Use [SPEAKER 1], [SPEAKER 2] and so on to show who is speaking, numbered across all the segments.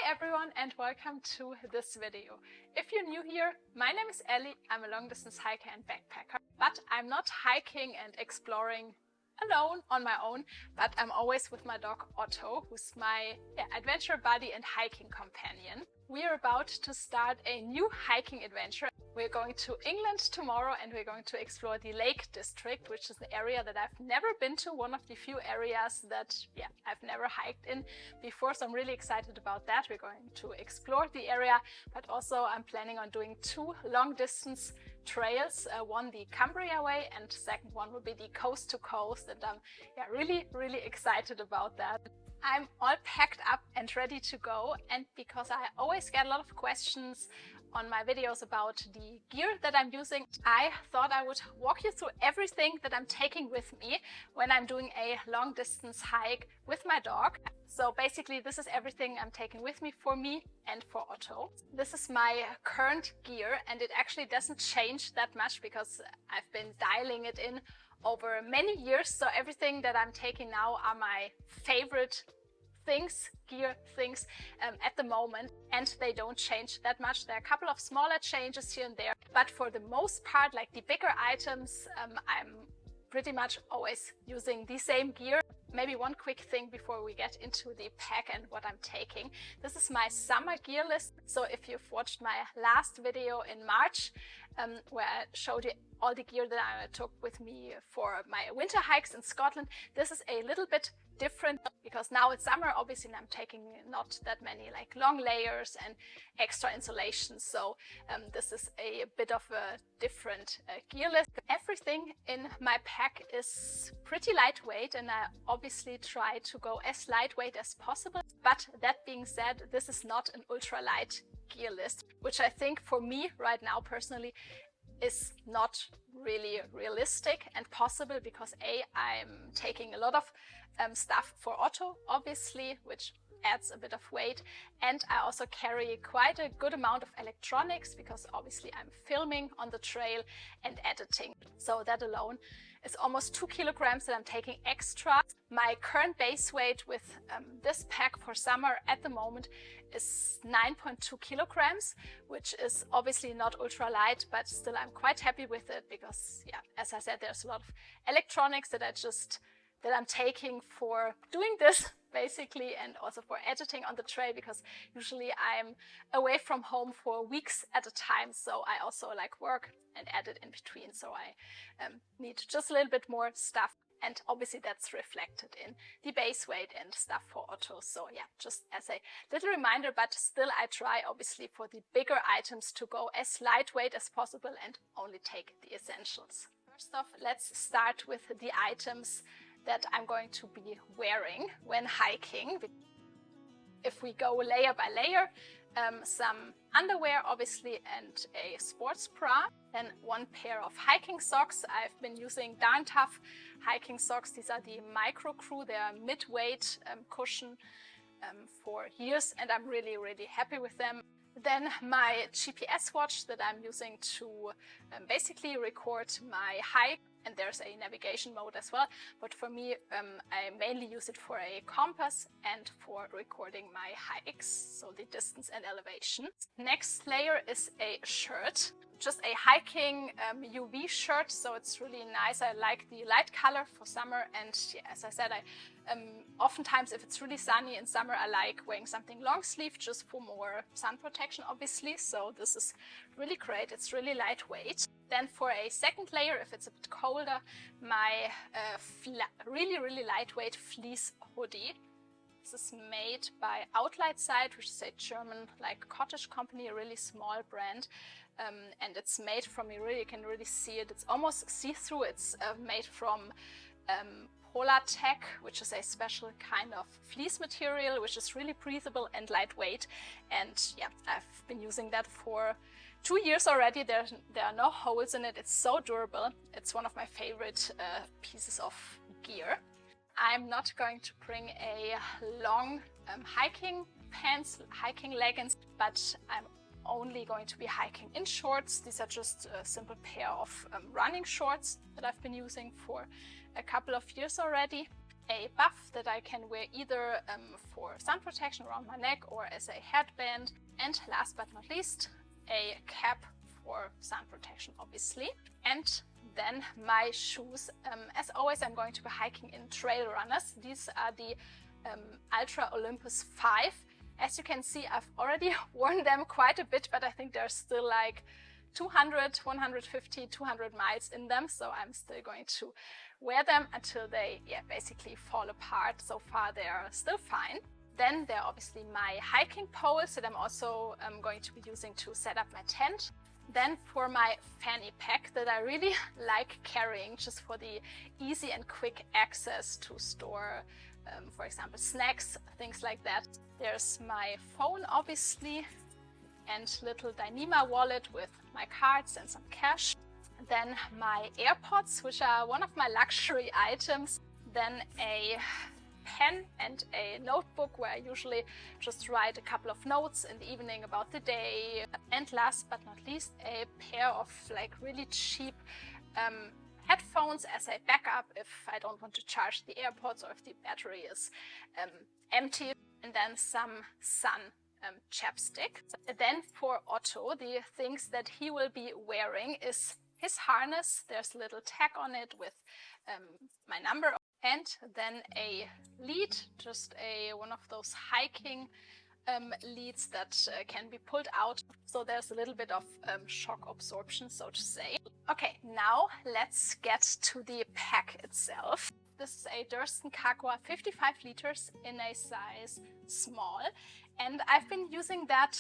[SPEAKER 1] everyone and welcome to this video. If you're new here, my name is Ellie. I'm a long distance hiker and backpacker, but I'm not hiking and exploring alone on my own, but I'm always with my dog Otto, who's my adventure buddy and hiking companion. We are about to start a new hiking adventure. We're going to England tomorrow and we're going to explore the Lake District, which is an area that I've never been to, one of the few areas that I've never hiked in before, so I'm really excited about that. We're going to explore the area, but also I'm planning on doing two long distance trails, one the Cumbria way and second one will be the coast to coast, and I'm really excited about that. I'm all packed up and ready to go, and because I always get a lot of questions on my videos about the gear that I'm using, I thought I would walk you through everything that I'm taking with me when I'm doing a long distance hike with my dog. So basically this is everything I'm taking with me for me and for Otto. This is my current gear and it actually doesn't change that much because I've been dialing it in over many years. So everything that I'm taking now are my favorite gear things at the moment, and they don't change that much. There are a couple of smaller changes here and there, but for the most part, like the bigger items, I'm pretty much always using the same gear. Maybe one quick thing before we get into the pack and what I'm taking. This is my summer gear list. So if you've watched my last video in March, where I showed you all the gear that I took with me for my winter hikes in Scotland, this is a little bit different because now it's summer obviously, and I'm taking not that many like long layers and extra insulation, so this is a bit of a different gear list. Everything in my pack is pretty lightweight and I obviously try to go as lightweight as possible, but that being said, this is not an ultralight gear list, which I think for me right now personally is not really realistic and possible because I'm taking a lot of stuff for Otto obviously, which adds a bit of weight, and I also carry quite a good amount of electronics because obviously I'm filming on the trail and editing, so that alone is almost 2 kilograms that I'm taking extra. My current base weight with this pack for summer at the moment is 9.2 kilograms, which is obviously not ultralight, but still I'm quite happy with it because as I said, there's a lot of electronics that I'm taking for doing this basically, and also for editing on the trail because usually I'm away from home for weeks at a time, so I also like work and edit in between, so I need just a little bit more stuff, and obviously that's reflected in the base weight and stuff for Otto. So just as a little reminder, but still I try obviously for the bigger items to go as lightweight as possible and only take the essentials. First off, let's start with the items that I'm going to be wearing when hiking. If we go layer by layer, some underwear obviously and a sports bra, then one pair of hiking socks. I've been using Darn Tough hiking socks. These are the Micro Crew. They are mid-weight cushion for years and I'm really happy with them. Then my GPS watch that I'm using to basically record my hike, and there's a navigation mode as well, but for me I mainly use it for a compass and for recording my hikes, so the distance and elevation. Next layer is a shirt, just a hiking UV shirt, so it's really nice. I like the light color for summer, and as I said, I oftentimes if it's really sunny in summer I like wearing something long sleeve just for more sun protection obviously, so this is really great. It's really lightweight. Then for a second layer, if it's a bit colder, my really lightweight fleece hoodie. This is made by Ultralight, which is a German like cottage company, a really small brand, and it's made from, you can really see it, it's almost see-through. It's made from Polartec, which is a special kind of fleece material, which is really breathable and lightweight, and I've been using that for 2 years already. There are no holes in it. It's so durable. It's one of my favorite pieces of gear. I'm not going to bring a long hiking pants, hiking leggings, but I'm only going to be hiking in shorts. These are just a simple pair of running shorts that I've been using for a couple of years already. a buff that I can wear either for sun protection around my neck or as a headband. And last but not least, a cap for sun protection, obviously. And then my shoes. As always, I'm going to be hiking in trail runners. These are the Ultra Olympus 5. As you can see, I've already worn them quite a bit, but I think there's still like 200, 150, 200 miles in them. So I'm still going to wear them until they basically fall apart. So far they are still fine. Then there are obviously my hiking poles that I'm also going to be using to set up my tent. Then for my fanny pack that I really like carrying just for the easy and quick access to store, for example, snacks, things like that. There's my phone, obviously, and little Dyneema wallet with my cards and some cash. Then my AirPods, which are one of my luxury items. Then a pen and a notebook where I usually just write a couple of notes in the evening about the day. And last but not least, a pair of like really cheap headphones as a backup if I don't want to charge the AirPods or if the battery is empty. And then some sun chapstick. Then for Otto, the things that he will be wearing is his harness. There's a little tag on it with my number. And then a lead, just one of those hiking leads that can be pulled out. So there's a little bit of shock absorption, so to say. Okay, now let's get to the pack itself. This is a Durston Kakwa 55 liters in a size small. And I've been using that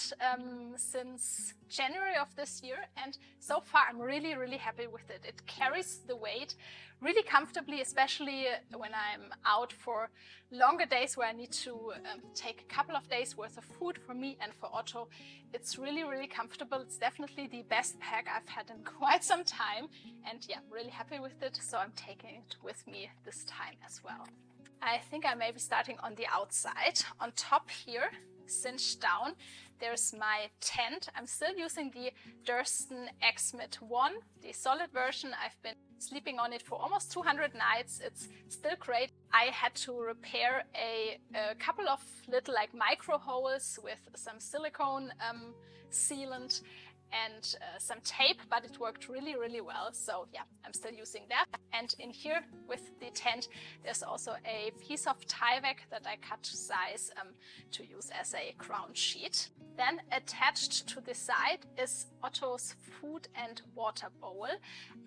[SPEAKER 1] since January of this year, and so far I'm really, really happy with it. It carries the weight really comfortably, especially when I'm out for longer days where I need to take a couple of days worth of food for me and for Otto. It's really, really comfortable. It's definitely the best pack I've had in quite some time, and yeah, really happy with it. So I'm taking it with me this time as well. I think I may be starting on the outside. On top here, cinched down, there's my tent. I'm still using the Durston X-Mid 1, the solid version. I've been sleeping on it for almost 200 nights. It's still great. I had to repair a couple of little like micro holes with some silicone sealant and some tape, but it worked really, really well. So yeah, I'm still using that. And in here with the tent, there's also a piece of Tyvek that I cut to size to use as a ground sheet. Then attached to the side is Otto's food and water bowl.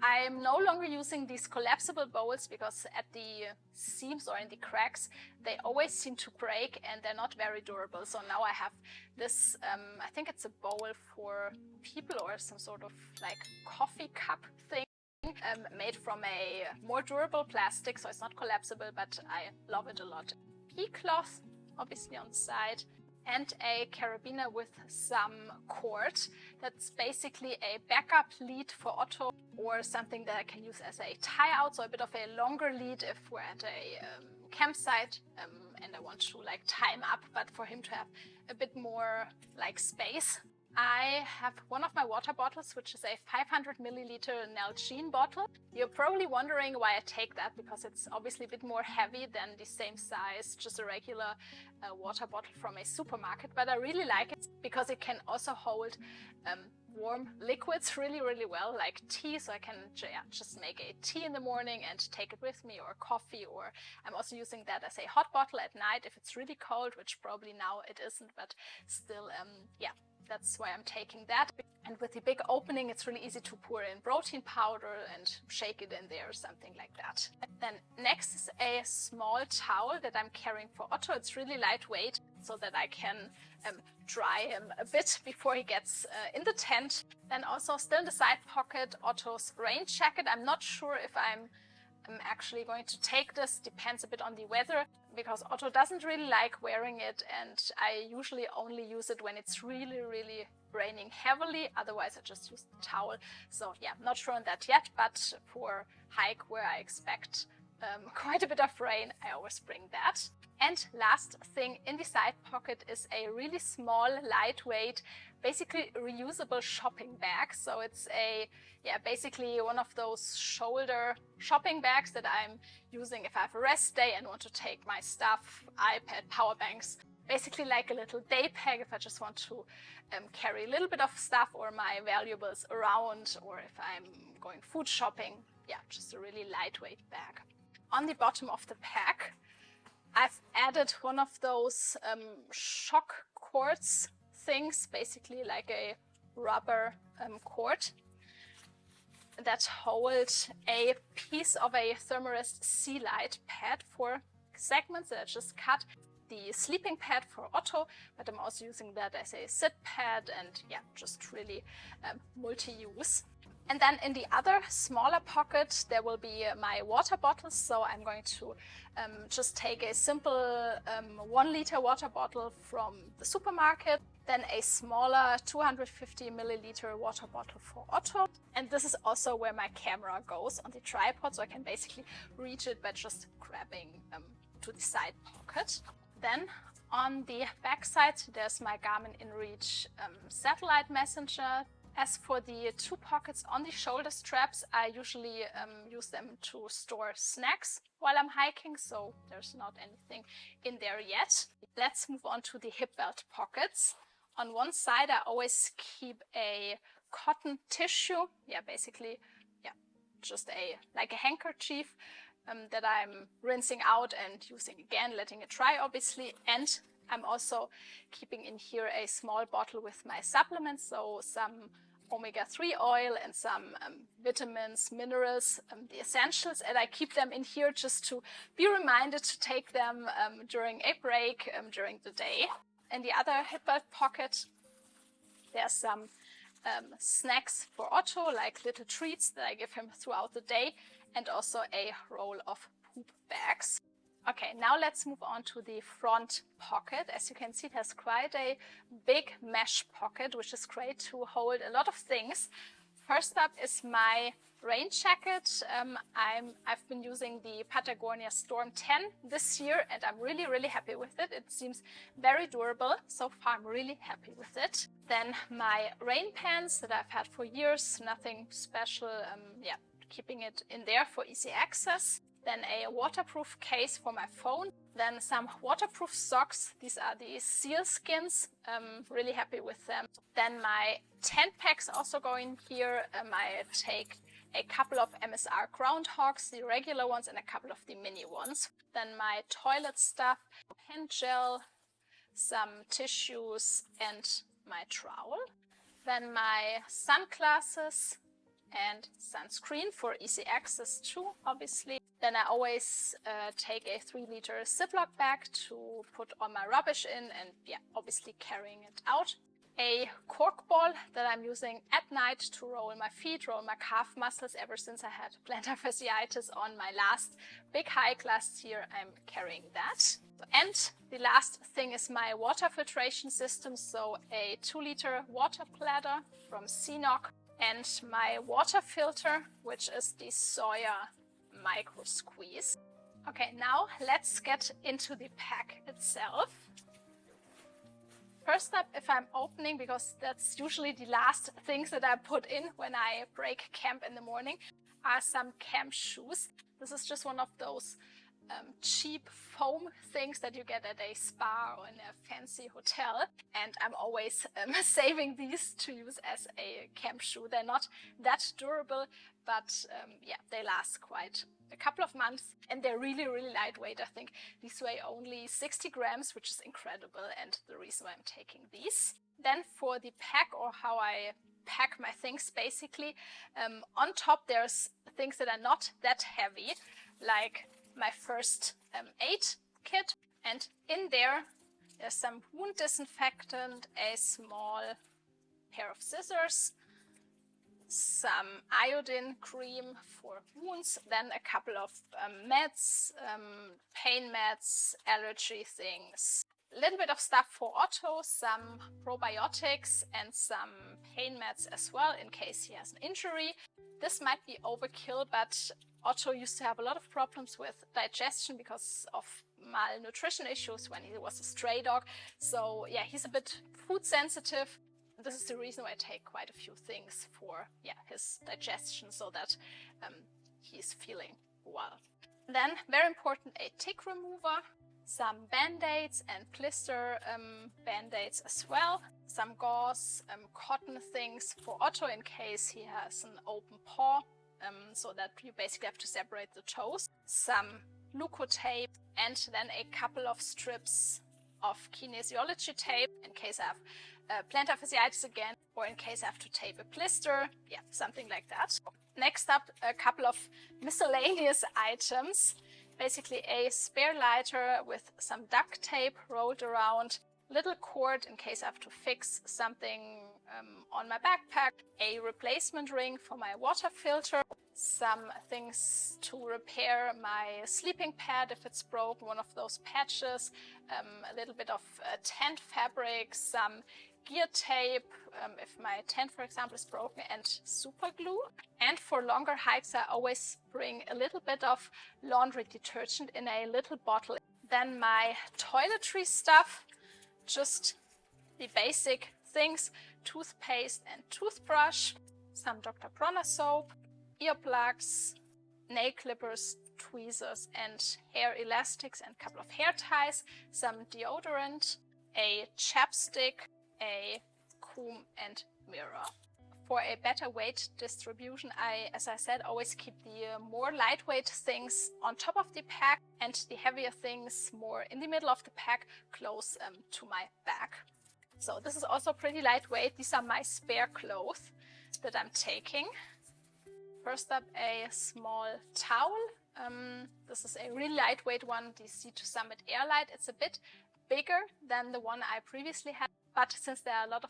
[SPEAKER 1] I'm no longer using these collapsible bowls because at the seams or in the cracks, they always seem to break and they're not very durable. So now I have this, I think it's a bowl for people or some sort of like coffee cup thing. Made from a more durable plastic, so it's not collapsible, but I love it a lot. Pea cloth, obviously on the side, and a carabiner with some cord. That's basically a backup lead for Otto or something that I can use as a tie-out, so a bit of a longer lead if we're at a campsite and I want to like tie him up, but for him to have a bit more like space. I have one of my water bottles, which is a 500 milliliter Nalgene bottle. You're probably wondering why I take that, because it's obviously a bit more heavy than the same size, just a regular water bottle from a supermarket. But I really like it because it can also hold warm liquids really, really well, like tea. So I can just make a tea in the morning and take it with me, or coffee, or I'm also using that as a hot bottle at night if it's really cold, which probably now it isn't, but still, yeah. That's why I'm taking that. And with the big opening, it's really easy to pour in protein powder and shake it in there or something like that. Then next is a small towel that I'm carrying for Otto. It's really lightweight so that I can dry him a bit before he gets in the tent. Then also still in the side pocket, Otto's rain jacket. I'm not sure if I'm actually going to take this, depends a bit on the weather, because Otto doesn't really like wearing it, and I usually only use it when it's really, really raining heavily. Otherwise I just use the towel. So yeah, not sure on that yet, but for hike where I expect quite a bit of rain, I always bring that. And last thing in the side pocket is a really small, lightweight, basically reusable shopping bag. So it's basically one of those shoulder shopping bags that I'm using if I have a rest day and want to take my stuff, iPad, power banks, basically like a little day pack if I just want to carry a little bit of stuff or my valuables around, or if I'm going food shopping. Yeah, just a really lightweight bag. On the bottom of the pack, I've added one of those shock cords things, basically like a rubber cord that holds a piece of a Thermarest Sea Light pad for segments that I just cut. The sleeping pad for Otto, but I'm also using that as a sit pad, and yeah, just really multi-use. And then in the other smaller pocket there will be my water bottles, so I'm going to just take a simple 1 liter water bottle from the supermarket, then a smaller 250 milliliter water bottle for Otto. And this is also where my camera goes on the tripod, so I can basically reach it by just grabbing to the side pocket. Then on the back side there's my Garmin InReach satellite messenger. As for the 2 pockets on the shoulder straps, I usually use them to store snacks while I'm hiking, so there's not anything in there yet. Let's move on to the hip belt pockets. On one side I always keep a cotton tissue, basically just like a handkerchief that I'm rinsing out and using again, letting it dry obviously. And I'm also keeping in here a small bottle with my supplements, so some omega-3 oil and some vitamins, minerals, the essentials, and I keep them in here just to be reminded to take them during a break during the day. In the other hip belt pocket there's some snacks for Otto, like little treats that I give him throughout the day, and also a roll of poop bags. Okay, now let's move on to the front pocket. As you can see, it has quite a big mesh pocket, which is great to hold a lot of things. First up is my rain jacket. I've been using the Patagonia Storm 10 this year, and I'm really happy with it. It seems very durable. So far, I'm really happy with it. Then my rain pants that I've had for years, nothing special. Keeping it in there for easy access. Then a waterproof case for my phone. Then some waterproof socks. These are the seal skins. Really happy with them. Then my tent packs also go in here. I take a couple of MSR groundhogs, the regular ones, and a couple of the mini ones. Then my toilet stuff, hand gel, some tissues, and my trowel. Then my sunglasses and sunscreen for easy access too, obviously. Then I always take a 3 liter Ziploc bag to put all my rubbish in, and obviously carrying it out. A cork ball that I'm using at night to roll my feet, roll my calf muscles. Ever since I had plantar fasciitis on my last big hike last year, I'm carrying that. And the last thing is my water filtration system, so a 2 liter water bladder from CNOC, and my water filter, which is the Sawyer Micro Squeeze. Okay, now let's get into the pack itself. First up, if I'm opening, because that's usually the last things that I put in when I break camp in the morning, are some camp shoes. This is just one of those cheap foam things that you get at a spa or in a fancy hotel, and I'm always saving these to use as a camp shoe. They're not that durable, but they last quite a couple of months, and they're really lightweight. I think these weigh only 60 grams, which is incredible, and the reason why I'm taking these. Then for the pack, or how I pack my things basically, on top there's things that are not that heavy, like my first aid kit, and in there's some wound disinfectant, a small pair of scissors, some iodine cream for wounds, then a couple of meds, pain meds, allergy things, a little bit of stuff for Otto, some probiotics and some pain meds as well in case he has an injury. This might be overkill, but Otto used to have a lot of problems with digestion because of malnutrition issues when he was a stray dog. So yeah, he's a bit food sensitive. This is the reason why I take quite a few things for his digestion, so that he's feeling well. Then, very important, a tick remover, some band-aids and blister band-aids as well, some gauze, cotton things for Otto in case he has an open paw, so that you basically have to separate the toes, some leukotape, and then a couple of strips of kinesiology tape in case I have plantar fasciitis again, or in case I have to tape a blister, something like that. Next up, a couple of miscellaneous items. Basically a spare lighter with some duct tape rolled around, little cord in case I have to fix something on my backpack, a replacement ring for my water filter, some things to repair my sleeping pad if it's broken, one of those patches, a little bit of tent fabric, some gear tape if my tent, for example, is broken, and super glue. And for longer hikes I always bring a little bit of laundry detergent in a little bottle. Then my toiletry stuff, just the basic things, toothpaste and toothbrush, some Dr. Bronner soap, earplugs, nail clippers, tweezers and hair elastics and a couple of hair ties, some deodorant, a chapstick, a comb and mirror. For a better weight distribution, I, as I said, always keep the more lightweight things on top of the pack and the heavier things more in the middle of the pack, close to my back. So this is also pretty lightweight. These are my spare clothes that I'm taking. First up, a small towel. This is a really lightweight one, the Sea2 Summit Airlight. It's a bit bigger than the one I previously had, but since there are a lot of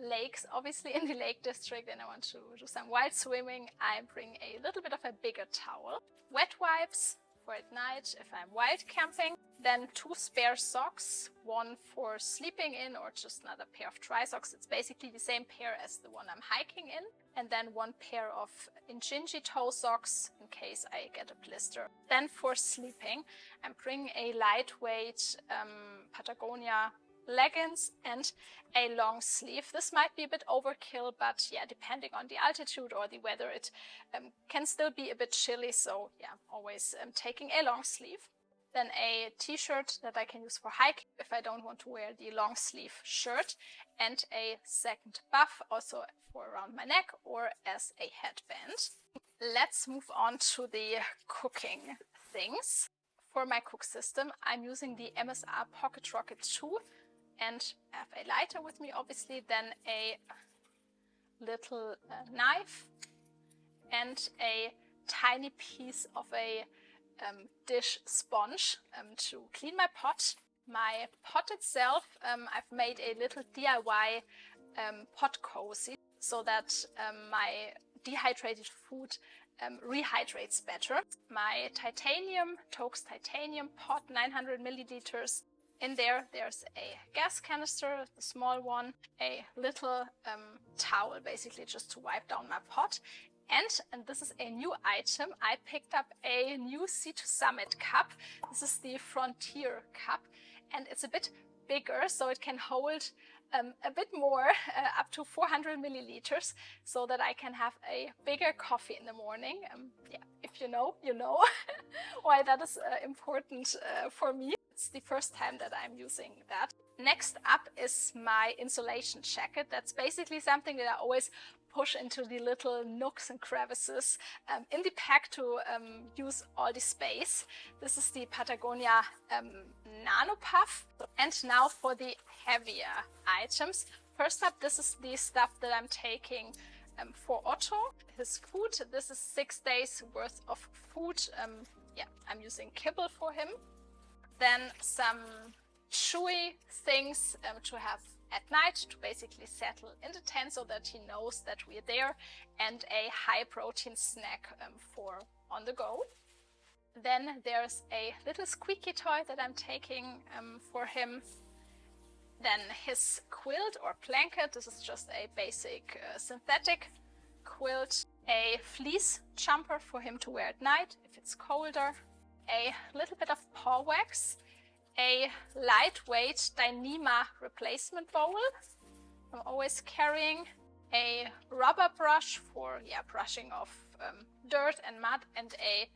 [SPEAKER 1] lakes obviously in the Lake District and I want to do some wild swimming, I bring a little bit of a bigger towel. Wet wipes for at night if I'm wild camping. Then 2 spare socks, one for sleeping in or just another pair of dry socks. It's basically the same pair as the one I'm hiking in. And then 1 pair of Injinji toe socks in case I get a blister. Then for sleeping, I'm bringing a lightweight Patagonia leggings and a long sleeve. This might be a bit overkill, but yeah, depending on the altitude or the weather, it can still be a bit chilly. So yeah, always taking a long sleeve. Then a t-shirt that I can use for hiking if I don't want to wear the long sleeve shirt, and a second buff also for around my neck or as a headband. Let's move on to the cooking things. For my cook system, I'm using the MSR Pocket Rocket 2 and I have a lighter with me, obviously, then a little knife and a tiny piece of a dish sponge to clean my pot. My pot itself, I've made a little DIY pot cozy so that my dehydrated food rehydrates better. My titanium, Toaks titanium pot, 900 milliliters. In there, there's a gas canister, the small one, a little towel, basically just to wipe down my pot. And this is a new item. I picked up a new Sea2 Summit cup. This is the Frontier cup, and it's a bit bigger, so it can hold a bit more, up to 400 milliliters, so that I can have a bigger coffee in the morning. Yeah, if you know, you know why that is important for me. It's the first time that I'm using that. Next up is my insulation jacket. That's basically something that I always push into the little nooks and crevices in the pack to use all the space. This is the Patagonia Nano Puff. And now for the heavier items. First up, this is the stuff that I'm taking for Otto, his food. This is 6 days worth of food. Yeah, I'm using kibble for him. Then some chewy things to have at night to basically settle in the tent so that he knows that we're there, and a high protein snack for on the go. Then there's a little squeaky toy that I'm taking for him. Then his quilt or blanket. This is just a basic synthetic quilt. A fleece jumper for him to wear at night if it's colder. A little bit of paw wax. a lightweight Dyneema replacement bowl. I'm always carrying a rubber brush for brushing off dirt and mud, and a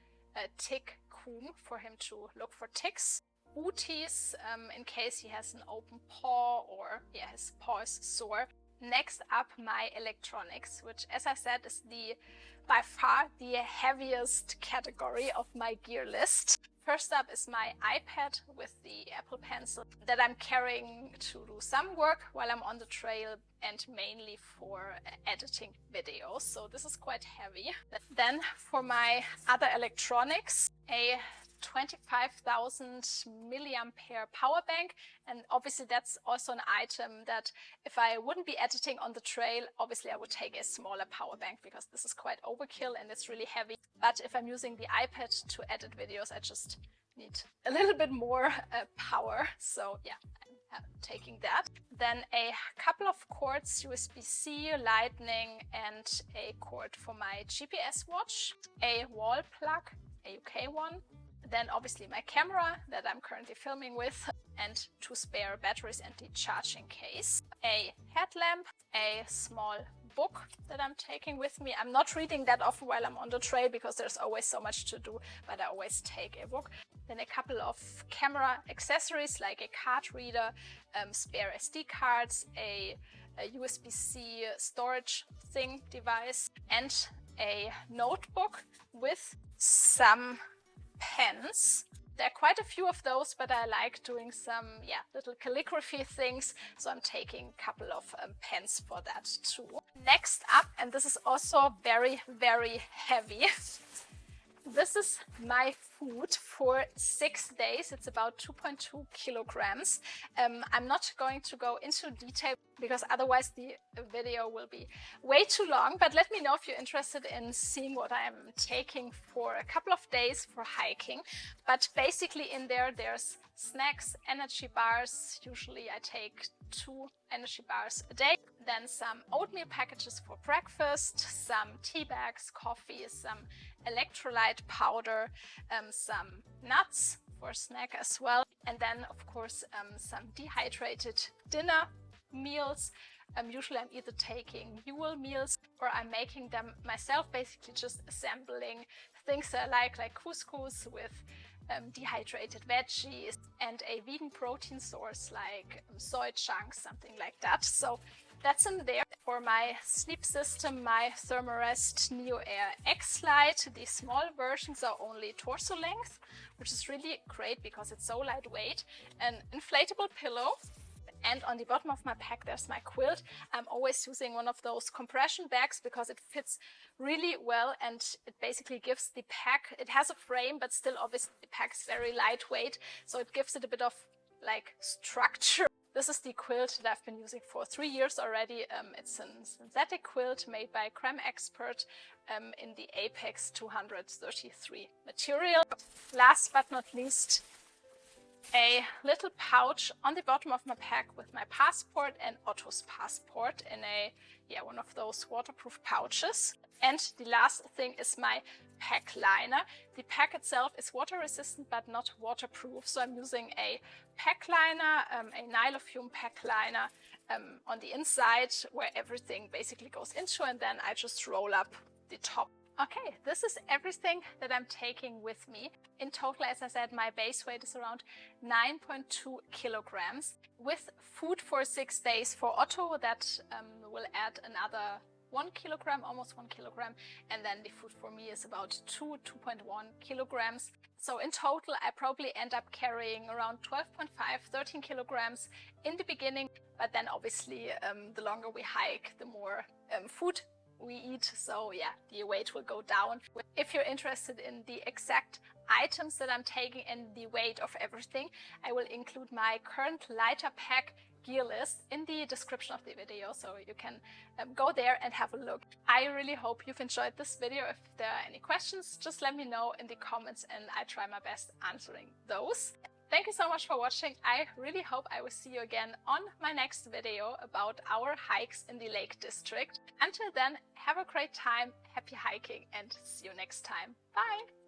[SPEAKER 1] tick comb for him to look for ticks. Booties in case he has an open paw or his paw is sore. Next up, my electronics, which, as I said, is by far the heaviest category of my gear list. First up is my iPad with the Apple Pencil that I'm carrying to do some work while I'm on the trail, and mainly for editing videos, so this is quite heavy. Then for my other electronics, a 25,000 milliampere power bank, and obviously that's also an item that if I wouldn't be editing on the trail, obviously I would take a smaller power bank because this is quite overkill and it's really heavy. But if I'm using the iPad to edit videos, I just need a little bit more power, so yeah, I'm taking that. Then a couple of cords, USB-C, Lightning, and a cord for my GPS watch, a wall plug, a UK one. Then obviously my camera that I'm currently filming with, and 2 spare batteries and the charging case. A headlamp, a small book that I'm taking with me. I'm not reading that often while I'm on the trail because there's always so much to do, but I always take a book. Then a couple of camera accessories like a card reader, spare SD cards, a USB-C storage device, and a notebook with some pens. There are quite a few of those, but I like doing some little calligraphy things, so I'm taking a couple of pens for that too. Next up, and this is also very, very heavy, this is my food for 6 days. It's about 2.2 kilograms. I'm not going to go into detail because otherwise the video will be way too long, but let me know if you're interested in seeing what I'm taking for a couple of days for hiking. But basically in there's snacks, energy bars. Usually I take 2 energy bars a day. Then some oatmeal packages for breakfast, some tea bags, coffee, some electrolyte powder, some nuts for snack as well. And then of course some dehydrated dinner meals. Usually I'm either taking mule meals or I'm making them myself, basically just assembling things that I like couscous with dehydrated veggies and a vegan protein source like soy chunks, something like that. So that's in there. For my sleep system, my Thermarest Neo Air X-Lite. The small versions are only torso length, which is really great because it's so lightweight. An inflatable pillow. And on the bottom of my pack there's my quilt. I'm always using one of those compression bags because it fits really well and it basically gives the pack, it has a frame but still obviously the pack is very lightweight, so it gives it a bit of structure. This is the quilt that I've been using for 3 years already. It's a synthetic quilt made by Creme Expert in the Apex 233 material. Last but not least, a little pouch on the bottom of my pack with my passport and Otto's passport in one of those waterproof pouches. And the last thing is my pack liner. The pack itself is water resistant but not waterproof, so I'm using a pack liner, a Nylofume pack liner on the inside where everything basically goes into, and then I just roll up the top. Okay, this is everything that I'm taking with me. In total, as I said, my base weight is around 9.2 kilograms. With food for 6 days for Otto, that will add another 1 kilogram, almost 1 kilogram. And then the food for me is about 2.1 kilograms. So in total, I probably end up carrying around 12.5, 13 kilograms in the beginning. But then obviously, the longer we hike, the more food we eat, so yeah, the weight will go down. If you're interested in the exact items that I'm taking and the weight of everything, I will include my current lighter pack gear list in the description of the video, so you can go there and have a look. I really hope you've enjoyed this video. If there are any questions, just let me know in the comments and I try my best answering those. Thank you so much for watching. I really hope I will see you again on my next video about our hikes in the Lake District. Until then, have a great time, happy hiking, and see you next time. Bye!